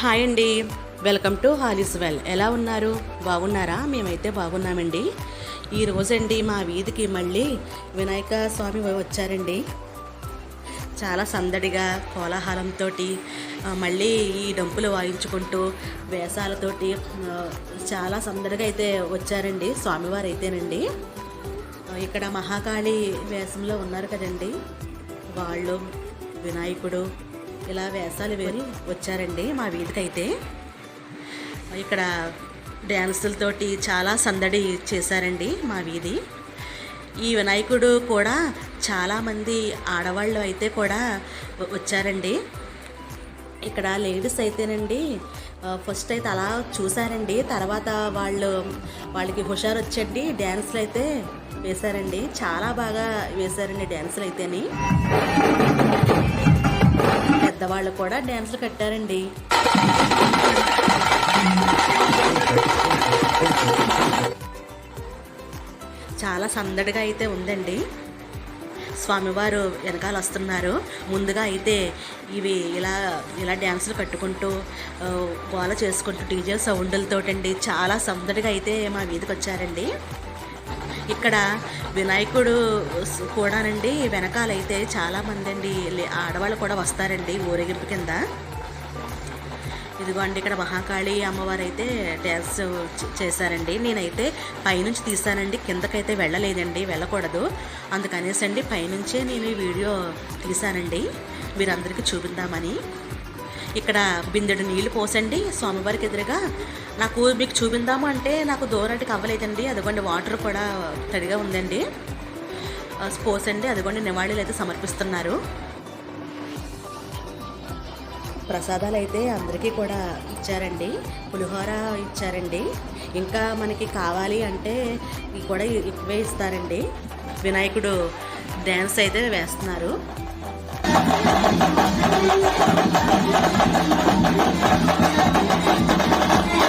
Hi అండి, welcome to హాలీస్ well. ఎలా ఉన్నారు? బాగున్నారా? మేమైతే బాగున్నామండి. ఈరోజండి మా వీధికి మళ్ళీ వినాయక స్వామి వచ్చారండి. చాలా సందడిగా కోలాహలంతో మళ్ళీ ఈ డంపులు వాయించుకుంటూ వేషాలతోటి చాలా సందడిగా అయితే వచ్చారండి స్వామివారు అయితేనండి. ఇక్కడ మహాకాళి వేషంలో ఉన్నారు కదండి, వాళ్ళు వినాయకుడు ఇలా వేషాలు వేరి వచ్చారండి మా వీధికి అయితే. ఇక్కడ డ్యాన్సులతోటి చాలా సందడి చేశారండి మా వీధి. ఈ వినాయకుడు కూడా చాలామంది ఆడవాళ్ళు అయితే కూడా వచ్చారండి. ఇక్కడ లేడీస్ అయితేనండి ఫస్ట్ అయితే అలా చూసారండి, తర్వాత వాళ్ళకి హుషారు వచ్చండి డ్యాన్సులు అయితే వేశారండి. చాలా బాగా వేశారండి డ్యాన్సులు అయితేని. పెద్దవాళ్ళు కూడా డ్యాన్సులు కట్టారండి. చాలా సందడిగా అయితే ఉందండి. స్వామివారు వెనకాల వస్తున్నారు. ముందుగా అయితే ఇవి ఇలా డ్యాన్సులు కట్టుకుంటూ గోల చేసుకుంటూ డీజే సౌండ్లతోటండి చాలా సందడిగా అయితే మా వీధికి వచ్చారండి. ఇక్కడ వినాయకుడు కూడానండి వెనకాలైతే చాలామంది అండి ఆడవాళ్ళు కూడా వస్తారండి ఊరేగింపు కింద. ఇదిగోండి ఇక్కడ మహాకాళి అమ్మవారు అయితే డ్యాన్స్ చేశారండి. నేనైతే పైనుంచి తీసానండి, కిందకైతే వెళ్ళలేదండి, వెళ్ళకూడదు. అందుకనేసి అండి పైనుంచే నేను ఈ వీడియో తీసానండి మీరందరికీ చూపిద్దామని. ఇక్కడ బిందెడు నీళ్లు పోసండి స్వామివారికి ఎదురుగా. మీకు చూపిందాము అంటే నాకు దూరానికి అవ్వలేదండి. అదిగోండి వాటర్ కూడా తడిగా ఉందండి, పోసండి. అదిగోండి నివాళులు అయితే సమర్పిస్తున్నారు. ప్రసాదాలు అయితే అందరికీ కూడా ఇచ్చారండి, పులిహోర ఇచ్చారండి. ఇంకా మనకి కావాలి అంటే ఇవి కూడా ఎక్కువే ఇస్తారండి. వినాయకుడు డ్యాన్స్ అయితే వేస్తున్నారు.